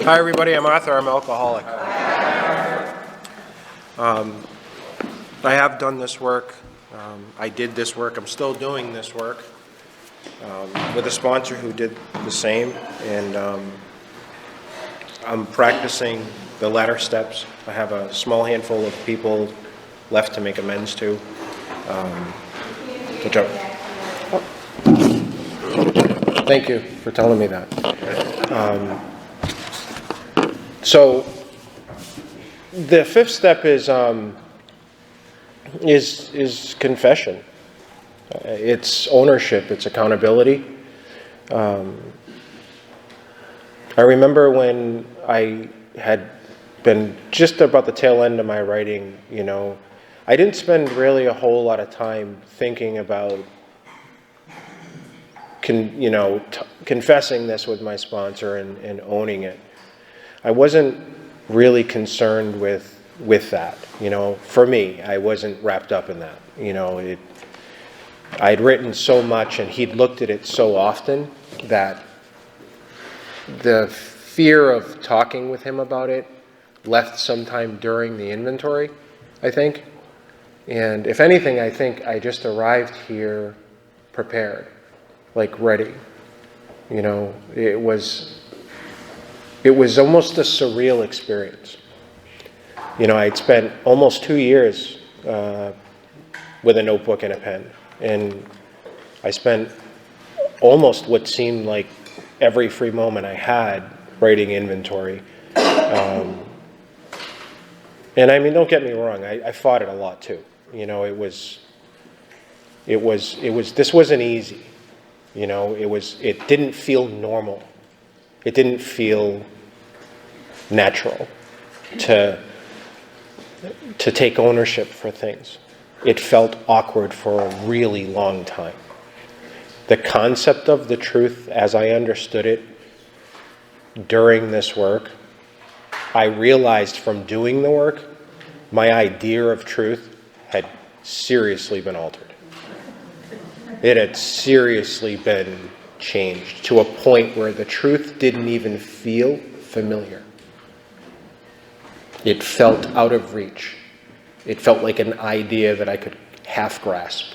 Hi, everybody. I'm Arthur. I'm alcoholic. I have done this work. I did this work. I'm still doing this work with a sponsor who did the same. And I'm practicing the latter steps. I have a small handful of people left to make amends to. Thank you for telling me that. So the fifth step is confession. It's ownership. It's accountability. I remember when I had been just about the tail end of my writing, I didn't spend really a whole lot of time thinking about confessing this with my sponsor and owning it. I wasn't really concerned with that. For me, I wasn't wrapped up in that. I'd written so much and he'd looked at it so often that the fear of talking with him about it left sometime during the inventory, I think. And if anything, I think I just arrived here prepared, like ready. It was almost a surreal experience. I'd spent almost 2 years with a notebook and a pen. And I spent almost what seemed like every free moment I had writing inventory. And don't get me wrong, I fought it a lot too. This wasn't easy. It didn't feel normal. It didn't feel natural to take ownership for things. It felt awkward for a really long time. The concept of the truth as I understood it during this work, I realized from doing the work, my idea of truth had seriously been altered. It had seriously been changed to a point where the truth didn't even feel familiar. It felt out of reach. It felt like an idea that I could half grasp.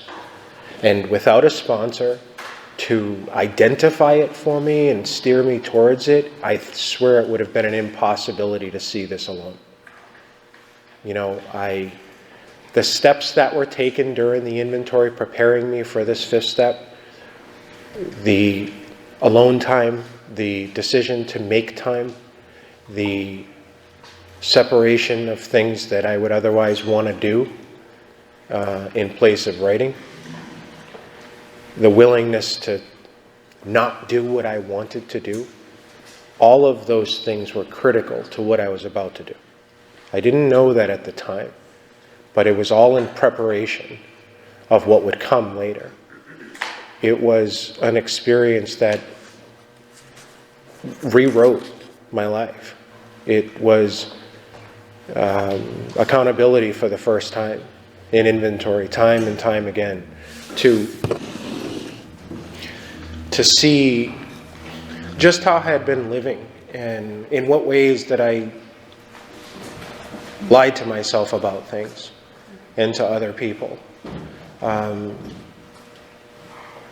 And without a sponsor to identify it for me and steer me towards it, I swear it would have been an impossibility to see this alone. The steps that were taken during the inventory preparing me for this fifth step, the alone time, the decision to make time, the separation of things that I would otherwise want to do in place of writing, the willingness to not do what I wanted to do, all of those things were critical to what I was about to do. I didn't know that at the time, but it was all in preparation of what would come later. It was an experience that rewrote my life. It was accountability for the first time in inventory, time and time again, to see just how I had been living and in what ways that I lied to myself about things and to other people.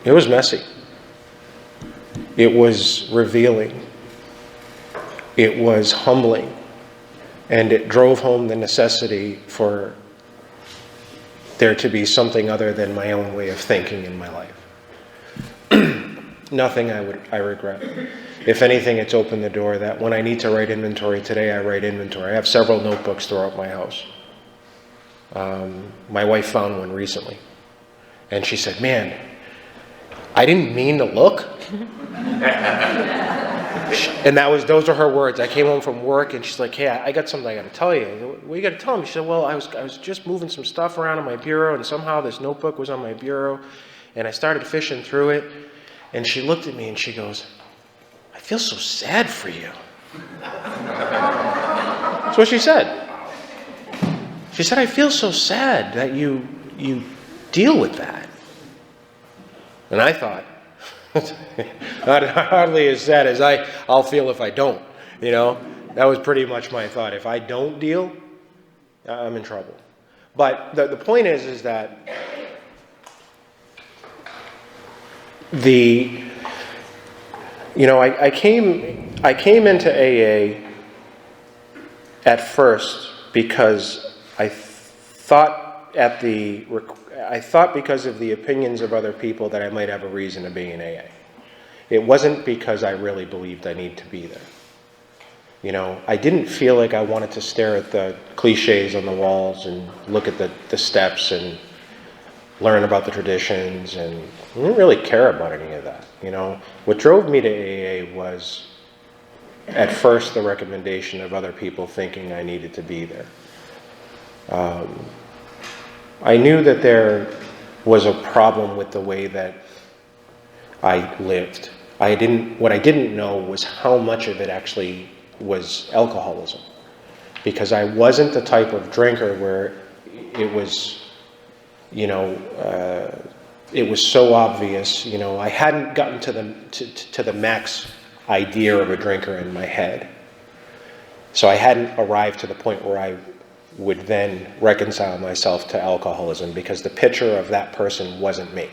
It was messy. It was revealing. It was humbling. And it drove home the necessity for there to be something other than my own way of thinking in my life. Nothing I regret. If anything, it's opened the door that when I need to write inventory today, I write inventory. I have several notebooks throughout my house. My wife found one recently. And she said, "Man, I didn't mean to look." And those are her words. I came home from work and she's like, "Hey, I got something I got to tell you." "What you got to tell me?" She said, "Well, I was just moving some stuff around in my bureau and somehow this notebook was on my bureau and I started fishing through it." And she looked at me and she goes, "I feel so sad for you." That's what she said. She said, "I feel so sad that you deal with that." And I thought, not hardly as sad as I'll feel if I don't. You know, that was pretty much my thought. If I don't deal, I'm in trouble. But the point is that I came into AA at first because I thought because of the opinions of other people that I might have a reason to be in AA. It wasn't because I really believed I need to be there. You know, I didn't feel like I wanted to stare at the cliches on the walls and look at the steps and learn about the traditions, and I didn't really care about any of that. You know, what drove me to AA was at first the recommendation of other people thinking I needed to be there. I knew that there was a problem with the way that I lived. What I didn't know was how much of it actually was alcoholism, because I wasn't the type of drinker where it was, it was so obvious. You know, I hadn't gotten to the max idea of a drinker in my head, so I hadn't arrived to the point where I would then reconcile myself to alcoholism, because the picture of that person wasn't me.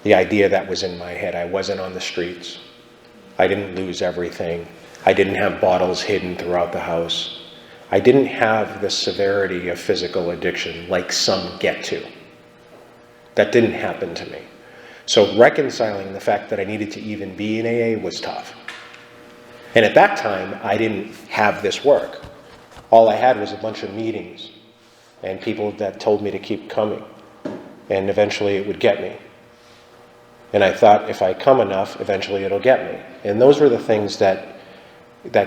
The idea that was in my head. I wasn't on the streets. I didn't lose everything. I didn't have bottles hidden throughout the house. I didn't have the severity of physical addiction like some get to. That didn't happen to me. So reconciling the fact that I needed to even be in AA was tough. And at that time, I didn't have this work. All I had was a bunch of meetings and people that told me to keep coming. And eventually it would get me. And I thought, if I come enough, eventually it'll get me. And those were the things that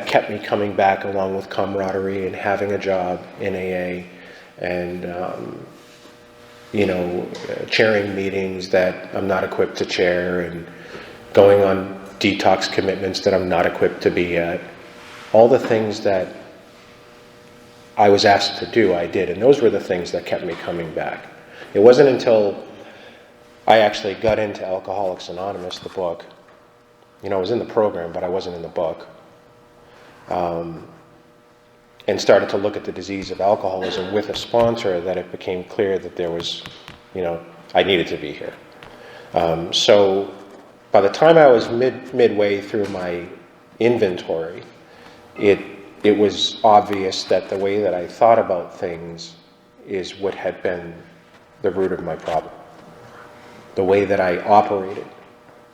kept me coming back, along with camaraderie and having a job in AA, and chairing meetings that I'm not equipped to chair, and going on detox commitments that I'm not equipped to be at. All the things that I was asked to do, I did. And those were the things that kept me coming back. It wasn't until I actually got into Alcoholics Anonymous, the book. You know, I was in the program, but I wasn't in the book. And started to look at the disease of alcoholism with a sponsor, that it became clear that there was, I needed to be here. So by the time I was midway through my inventory, it was obvious that the way that I thought about things is what had been the root of my problem. The way that I operated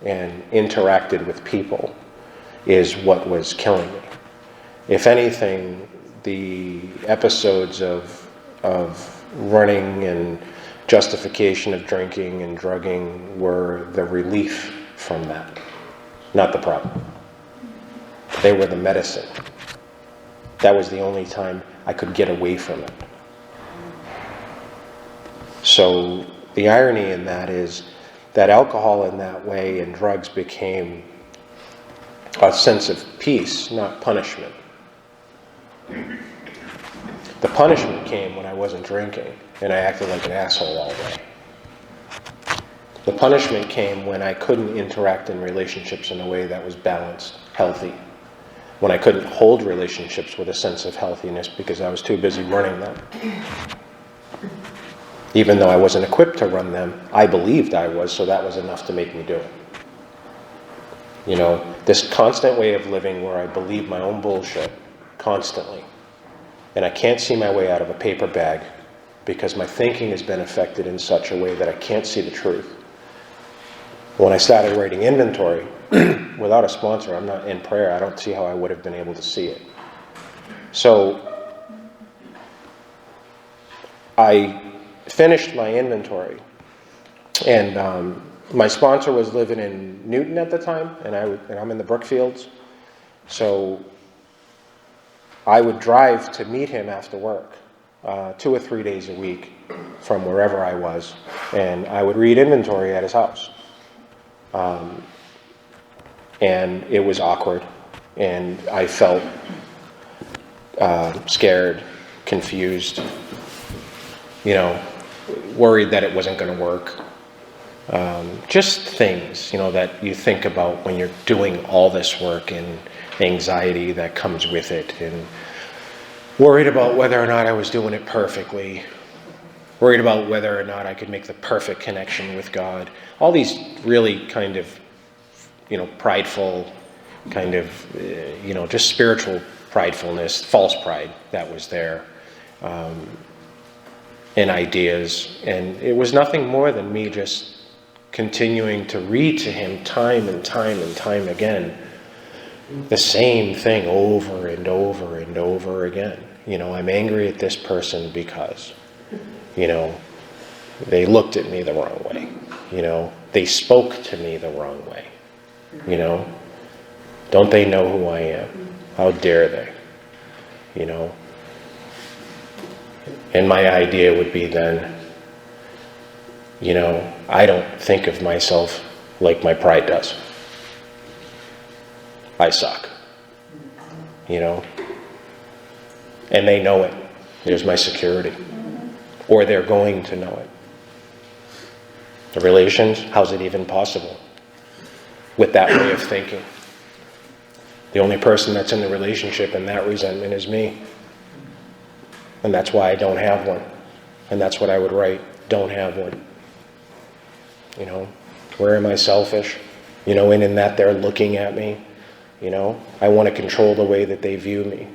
and interacted with people is what was killing me. If anything, the episodes of running and justification of drinking and drugging were the relief from that, not the problem. They were the medicine. That was the only time I could get away from it. So the irony in that is that alcohol in that way and drugs became a sense of peace, not punishment. The punishment came when I wasn't drinking and I acted like an asshole all day. The punishment came when I couldn't interact in relationships in a way that was balanced, healthy. When I couldn't hold relationships with a sense of healthiness because I was too busy running them. Even though I wasn't equipped to run them, I believed I was, so that was enough to make me do it. You know, this constant way of living where I believe my own bullshit constantly. And I can't see my way out of a paper bag because my thinking has been affected in such a way that I can't see the truth. When I started writing inventory, without a sponsor, I'm not in prayer, I don't see how I would have been able to see it. So I finished my inventory, and my sponsor was living in Newton at the time, and I'm in the Brookfields, so I would drive to meet him after work 2 or 3 days a week from wherever I was, and I would read inventory at his house. And it was awkward, and I felt scared, confused, worried that it wasn't going to work. Just things, that you think about when you're doing all this work and anxiety that comes with it, and worried about whether or not I was doing it perfectly, worried about whether or not I could make the perfect connection with God. All these really kind of, prideful, kind of, just spiritual pridefulness, false pride that was there, and ideas. And it was nothing more than me just continuing to read to him time and time and time again the same thing over and over and over again. I'm angry at this person because, they looked at me the wrong way. They spoke to me the wrong way. Don't they know who I am? How dare they? And my idea would be then, I don't think of myself like my pride does. I suck. And they know it. There's my security. Or they're going to know it. The relations, how's it even possible with that way of thinking? The only person that's in the relationship in that resentment is me. And that's why I don't have one. And that's what I would write, don't have one. Where am I selfish? And in that they're looking at me. I want to control the way that they view me.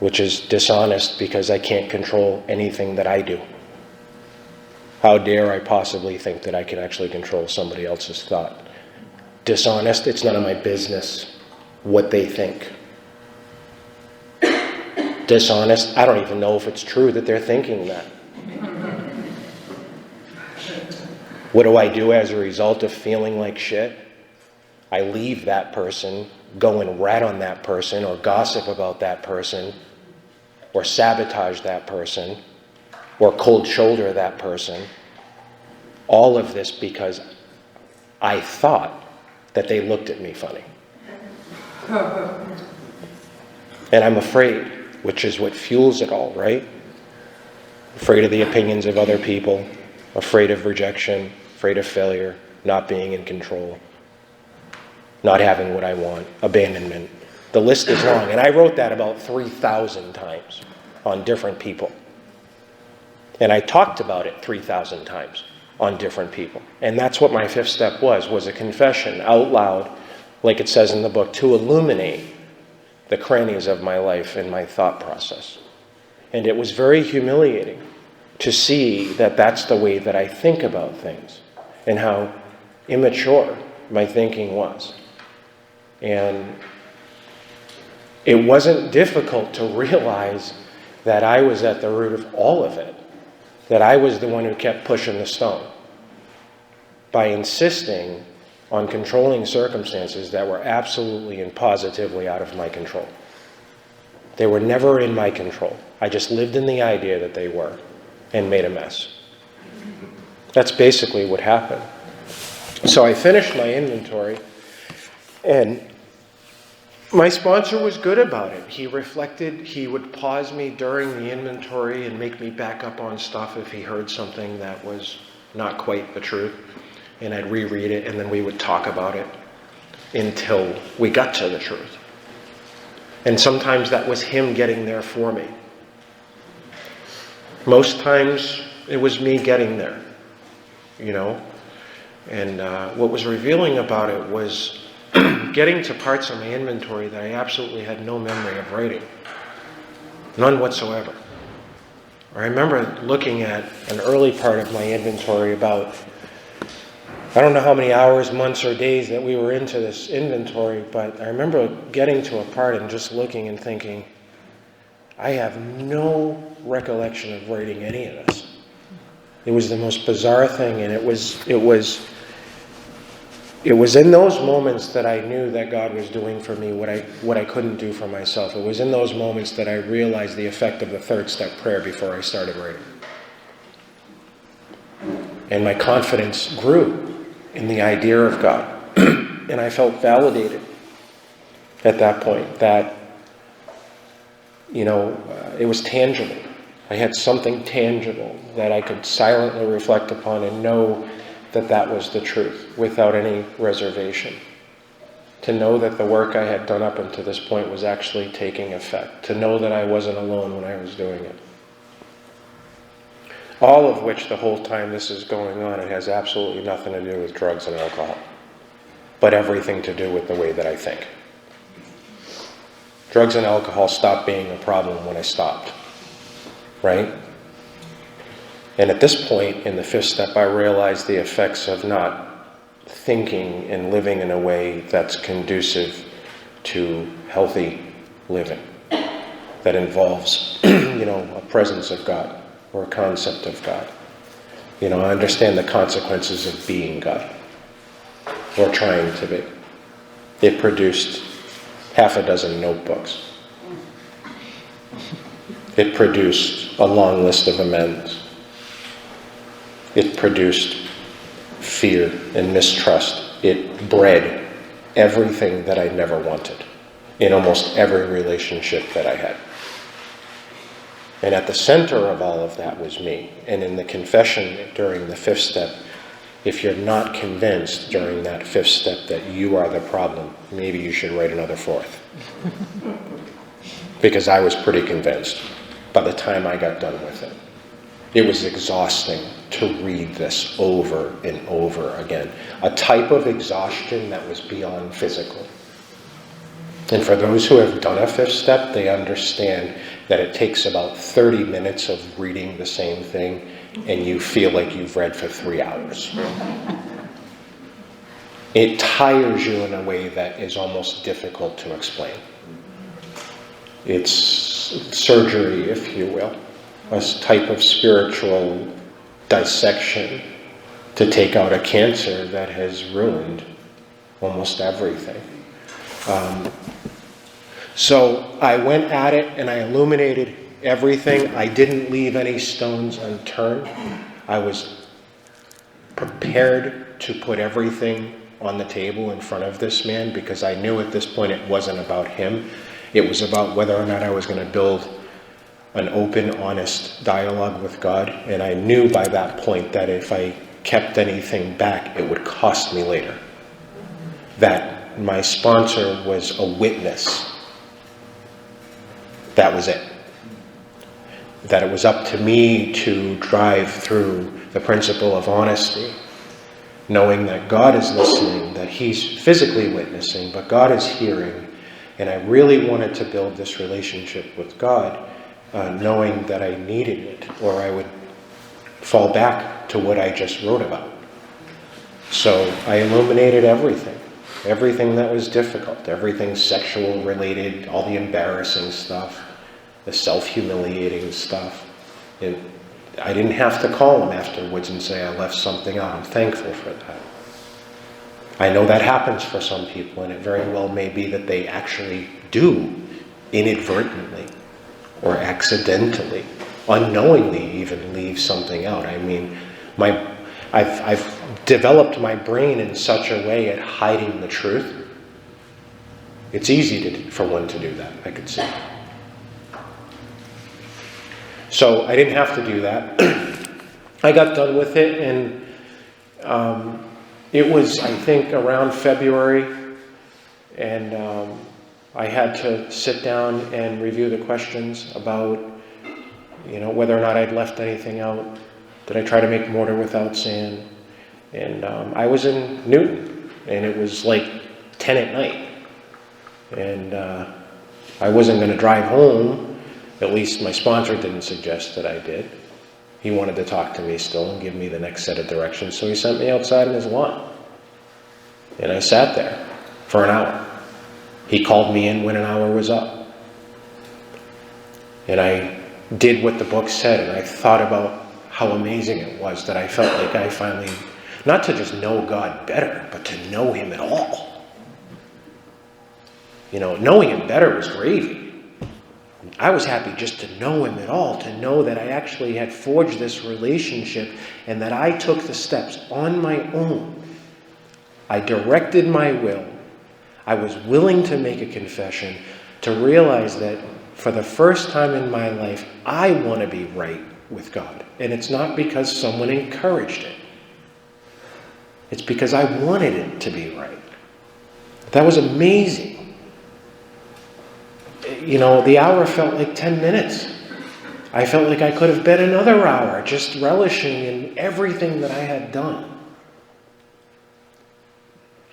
Which is dishonest because I can't control anything that I do. How dare I possibly think that I can actually control somebody else's thought? Dishonest, it's none of my business what they think. Dishonest, I don't even know if it's true that they're thinking that. What do I do as a result of feeling like shit? I leave that person, go and rat on that person, or gossip about that person, or sabotage that person, or cold shoulder that person. All of this because I thought that they looked at me funny. And I'm afraid, which is what fuels it all, right? Afraid of the opinions of other people, afraid of rejection, afraid of failure, not being in control, not having what I want, abandonment. The list is long, and I wrote that about 3,000 times on different people. And I talked about it 3,000 times on different people. And that's what my fifth step was a confession out loud, like it says in the book, to illuminate the crannies of my life and my thought process. And it was very humiliating to see that that's the way that I think about things and how immature my thinking was. And it wasn't difficult to realize that I was at the root of all of it, that I was the one who kept pushing the stone by insisting on controlling circumstances that were absolutely and positively out of my control. They were never in my control. I just lived in the idea that they were and made a mess. That's basically what happened. So I finished my inventory, and my sponsor was good about it. He reflected. He would pause me during the inventory and make me back up on stuff if he heard something that was not quite the truth. And I'd reread it, and then we would talk about it until we got to the truth. And sometimes that was him getting there for me. Most times it was me getting there, And what was revealing about it was getting to parts of my inventory that I absolutely had no memory of writing. None whatsoever. I remember looking at an early part of my inventory about, I don't know how many hours, months, or days that we were into this inventory, but I remember getting to a part and just looking and thinking, I have no recollection of writing any of this. It was the most bizarre thing, and it was in those moments that I knew that God was doing for me what I couldn't do for myself. It was in those moments that I realized the effect of the third step prayer before I started writing. And my confidence grew in the idea of God. And I felt validated at that point that, it was tangible. I had something tangible that I could silently reflect upon and know that that was the truth without any reservation. to know that the work I had done up until this point was actually taking effect, to know that I wasn't alone when I was doing it. All of which, the whole time this is going on, it has absolutely nothing to do with drugs and alcohol, but everything to do with the way that I think. Drugs and alcohol stopped being a problem when I stopped, right? And at this point in the fifth step, I realized the effects of not thinking and living in a way that's conducive to healthy living, that involves, a presence of God or a concept of God. I understand the consequences of being God or trying to be. It produced half a dozen notebooks. It produced a long list of amends. It produced fear and mistrust. It bred everything that I never wanted in almost every relationship that I had. And at the center of all of that was me. And in the confession during the fifth step, if you're not convinced during that fifth step that you are the problem, maybe you should write another fourth. Because I was pretty convinced by the time I got done with it. It was exhausting to read this over and over again. A type of exhaustion that was beyond physical. And for those who have done a fifth step, they understand that it takes about 30 minutes of reading the same thing and you feel like you've read for 3 hours. It tires you in a way that is almost difficult to explain. It's surgery, if you will. A type of spiritual dissection to take out a cancer that has ruined almost everything. So I went at it and I illuminated everything. I didn't leave any stones unturned. I was prepared to put everything on the table in front of this man because I knew at this point it wasn't about him. It was about whether or not I was going to build an open, honest dialogue with God. And I knew by that point that if I kept anything back, it would cost me later. That my sponsor was a witness. That was it. That it was up to me to drive through the principle of honesty, knowing that God is listening, that he's physically witnessing, but God is hearing. And I really wanted to build this relationship with God, knowing that I needed it, or I would fall back to what I just wrote about. So I illuminated everything that was difficult, everything sexual related, all the embarrassing stuff, the self-humiliating stuff. And I didn't have to call him afterwards and say I left something out. I'm thankful for that. I know that happens for some people, and it very well may be that they actually do inadvertently or accidentally, unknowingly even leave something out. I mean, I've developed my brain in such a way at hiding the truth. It's easy for one to do that, I could see. So I didn't have to do that. I got done with it, and it was, I think, around February, and I had to sit down and review the questions about, whether or not I'd left anything out. Did I try to make mortar without sand? And I was in Newton, and it was like 10 at night. And I wasn't going to drive home. At least my sponsor didn't suggest that I did. He wanted to talk to me still and give me the next set of directions, so he sent me outside in his lawn. And I sat there for an hour. He called me in when an hour was up. And I did what the book said, and I thought about how amazing it was that I felt like I finally, not to just know God better, but to know him at all. Knowing him better was gravy. I was happy just to know him at all, to know that I actually had forged this relationship and that I took the steps on my own. I directed my will. I was willing to make a confession, to realize that for the first time in my life, I want to be right with God. And it's not because someone encouraged it. It's because I wanted it to be right. That was amazing. You know, the hour felt like 10 minutes. I felt like I could have been another hour, just relishing in everything that I had done.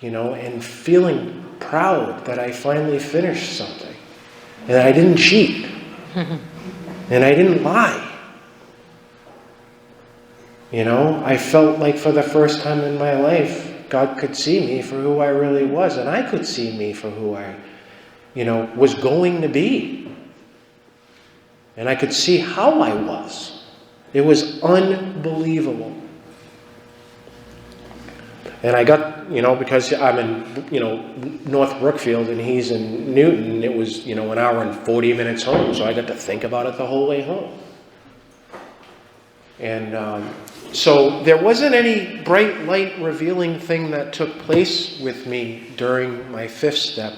You know, and feeling proud that I finally finished something. And that I didn't cheat. And I didn't lie. You know, I felt like for the first time in my life, God could see me for who I really was. And I could see me for who I, was going to be. And I could see how I was. It was unbelievable. And I got, because I'm in, North Brookfield and he's in Newton, it was, an hour and 40 minutes home. So I got to think about it the whole way home. And so there wasn't any bright light revealing thing that took place with me during my fifth step.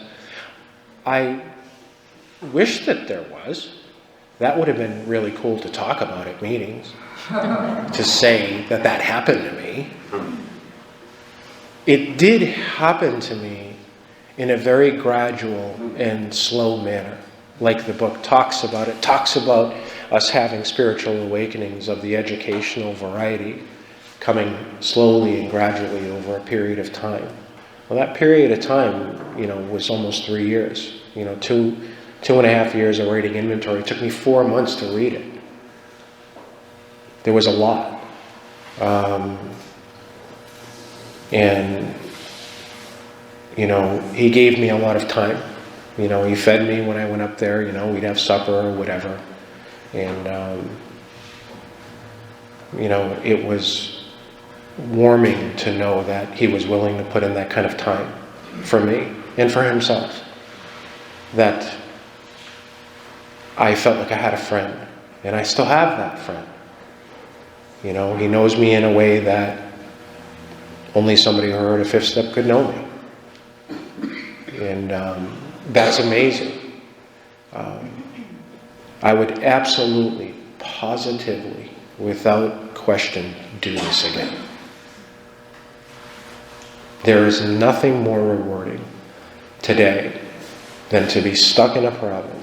I wish that there was. That would have been really cool to talk about at meetings. To say that happened to me. It did happen to me in a very gradual and slow manner, like the book talks about. It talks about us having spiritual awakenings of the educational variety, coming slowly and gradually over a period of time. Well, that period of time, was almost 3 years. 2.5 years of writing inventory. It took me 4 months to read it. There was a lot. And he gave me a lot of time. He fed me when I went up there. We'd have supper or whatever. And, it was warming to know that he was willing to put in that kind of time for me and for himself. That I felt like I had a friend. And I still have that friend. He knows me in a way that only somebody who heard a fifth step could know me. And that's amazing. I would absolutely, positively, without question, do this again. There is nothing more rewarding today than to be stuck in a problem,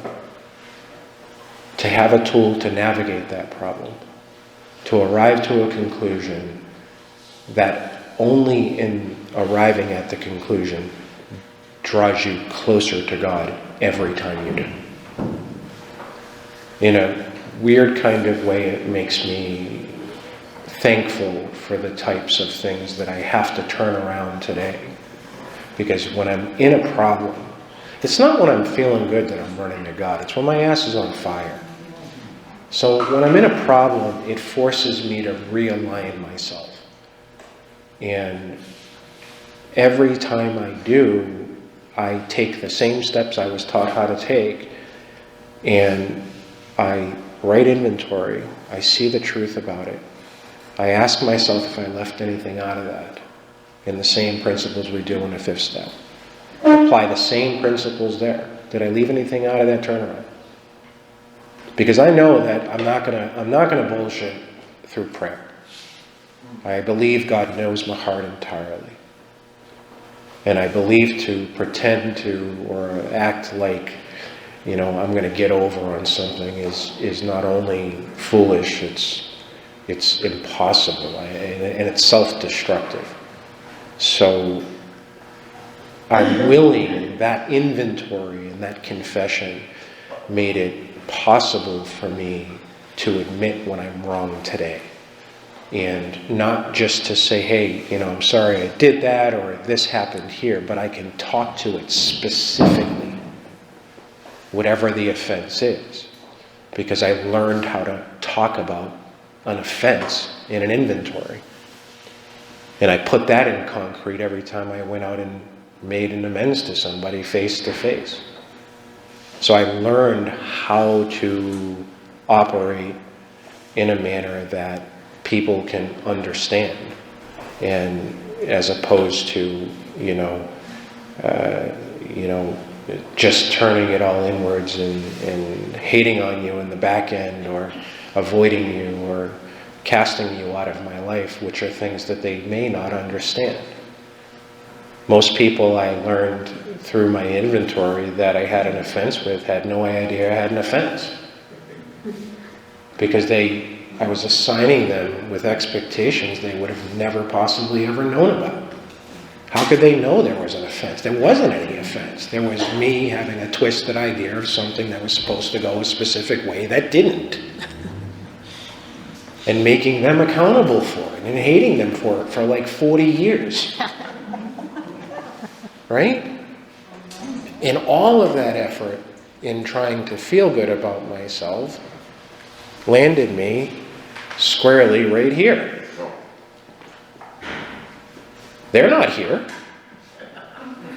to have a tool to navigate that problem, to arrive to a conclusion that only in arriving at the conclusion draws you closer to God every time you do. In a weird kind of way, it makes me thankful for the types of things that I have to turn around today. Because when I'm in a problem, it's not when I'm feeling good that I'm running to God. It's when my ass is on fire. So when I'm in a problem, it forces me to realign myself. And every time I do, I take the same steps I was taught how to take, and I write inventory. I see the truth about it. I ask myself if I left anything out of that, in the same principles we do in the fifth step. Apply the same principles there. Did I leave anything out of that turnaround? Because I know that I'm not gonna bullshit through prayer. I believe God knows my heart entirely. And I believe to pretend to or act like, I'm going to get over on something is not only foolish, it's impossible, and it's self-destructive. So I'm willing, that inventory and that confession made it possible for me to admit when I'm wrong today. And not just to say, hey, I'm sorry I did that or this happened here, but I can talk to it specifically, whatever the offense is. Because I learned how to talk about an offense in an inventory. And I put that in concrete every time I went out and made an amends to somebody face to face. So I learned how to operate in a manner that people can understand, and as opposed to just turning it all inwards and hating on you in the back end, or avoiding you, or casting you out of my life, which are things that they may not understand. Most people, I learned, through my inventory that I had an offense with had no idea I had an offense. Because I was assigning them with expectations they would have never possibly ever known about. How could they know there was an offense? There wasn't any offense. There was me having a twisted idea of something that was supposed to go a specific way that didn't. And making them accountable for it and hating them for it for like 40 years. Right? And all of that effort in trying to feel good about myself landed me squarely right here. They're not here.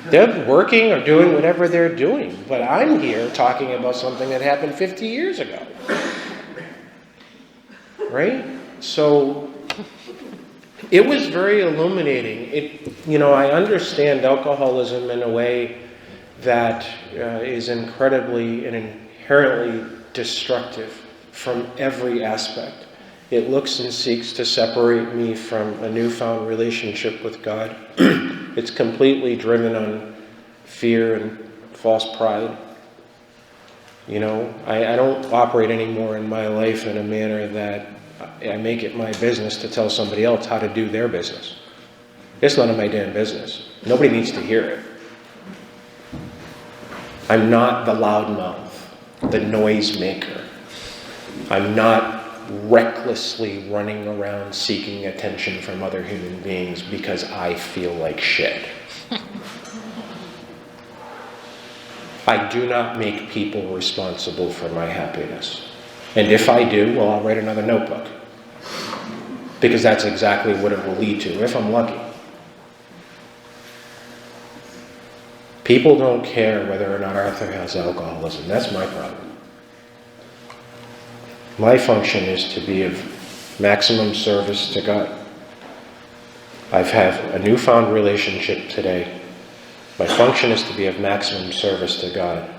They're working or doing whatever they're doing. But I'm here talking about something that happened 50 years ago. Right? So it was very illuminating. I understand alcoholism in a way that is incredibly and inherently destructive from every aspect. It looks and seeks to separate me from a newfound relationship with God. It's completely driven on fear and false pride. I don't operate anymore in my life in a manner that I make it my business to tell somebody else how to do their business. It's none of my damn business. Nobody needs to hear it. I'm not the loudmouth, the noisemaker. I'm not recklessly running around seeking attention from other human beings because I feel like shit. I do not make people responsible for my happiness. And if I do, well, I'll write another notebook. Because that's exactly what it will lead to, if I'm lucky. People don't care whether or not Arthur has alcoholism. That's my problem. My function is to be of maximum service to God. I've had a newfound relationship today. My function is to be of maximum service to God.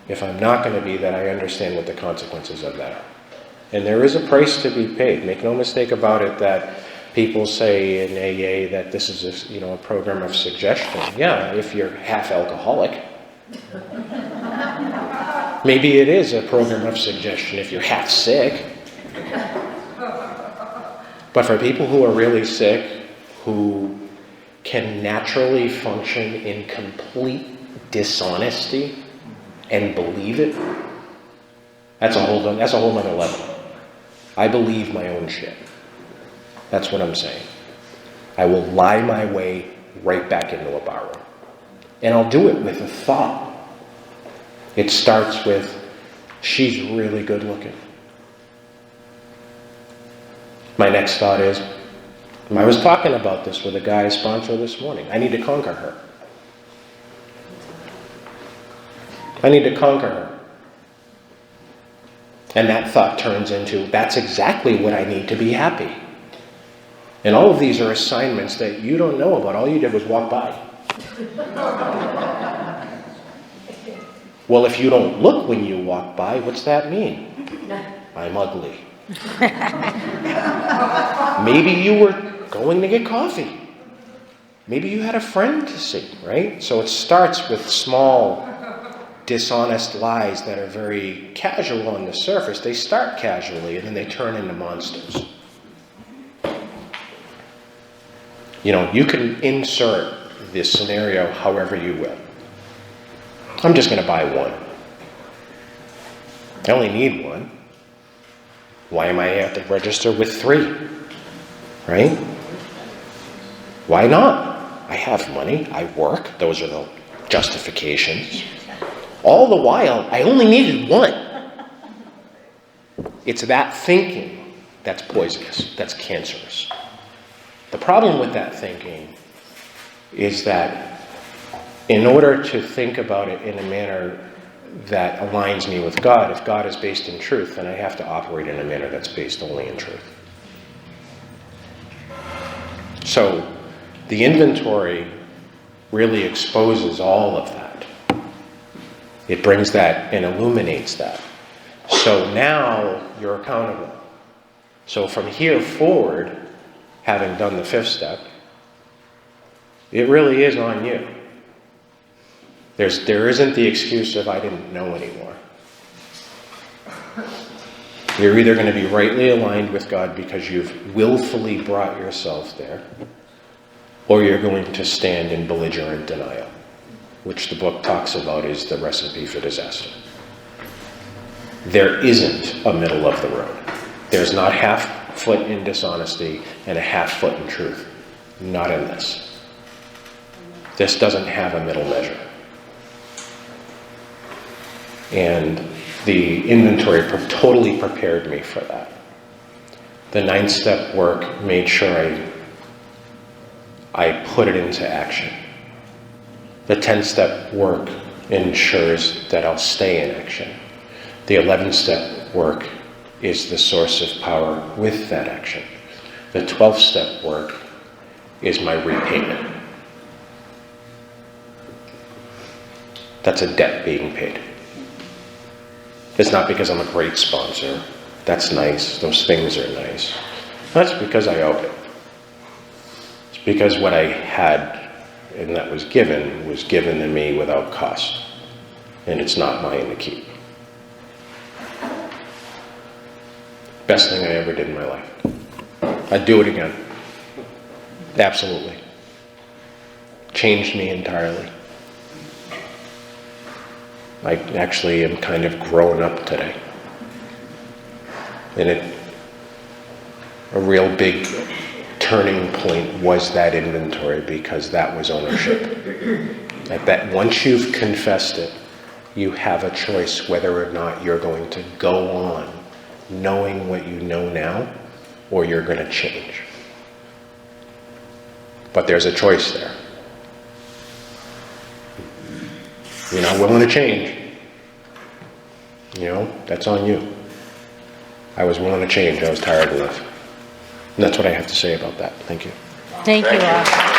If I'm not going to be that, I understand what the consequences of that are. And there is a price to be paid. Make no mistake about it that people say in AA that this is a program of suggestion. Yeah, if you're half alcoholic. Maybe it is a program of suggestion if you're half sick. But for people who are really sick, who can naturally function in complete dishonesty and believe it, that's a whole nother level. I believe my own shit. That's what I'm saying. I will lie my way right back into a barroom. And I'll do it with a thought. It starts with, she's really good looking. My next thought is, I was talking about this with a guy I sponsor this morning. I need to conquer her. I need to conquer her. And that thought turns into, that's exactly what I need to be happy. And all of these are assignments that you don't know about. All you did was walk by. Well, if you don't look when you walk by, what's that mean? I'm ugly. Maybe you were going to get coffee. Maybe you had a friend to see, right? So it starts with small, dishonest lies that are very casual on the surface. They start casually and then they turn into monsters. You can insert this scenario however you will. I'm just going to buy one. I only need one. Why am I at the register with 3? Right? Why not? I have money. I work. Those are the justifications. All the while, I only needed one. It's that thinking that's poisonous, that's cancerous. The problem with that thinking is that in order to think about it in a manner that aligns me with God, if God is based in truth, then I have to operate in a manner that's based only in truth. So the inventory really exposes all of that. It brings that and illuminates that. So now you're accountable. So from here forward, having done the 5th step, it really is on you. There isn't the excuse of I didn't know anymore. You're either going to be rightly aligned with God because you've willfully brought yourself there, or you're going to stand in belligerent denial, which the book talks about is the recipe for disaster. There isn't a middle of the road. There's not half foot in dishonesty and a half foot in truth. Not in this. This doesn't have a middle measure. And the inventory totally prepared me for that. The 9-step work made sure I put it into action. The 10-step work ensures that I'll stay in action. The 11-step work is the source of power with that action. The 12-step work is my repayment. That's a debt being paid. It's not because I'm a great sponsor. That's nice. Those things are nice. That's because I owe it. It's because what I had and that was given to me without cost. And it's not mine to keep. Best thing I ever did in my life. I'd do it again. Absolutely. Changed me entirely. I actually am kind of grown up today. And a real big turning point was that inventory, because that was ownership. That once you've confessed it, you have a choice whether or not you're going to go on knowing what you know now, or you're going to change. But there's a choice there. You're not willing to change. That's on you. I was willing to change. I was tired of life. And that's what I have to say about that. Thank you. Thank you, Ross.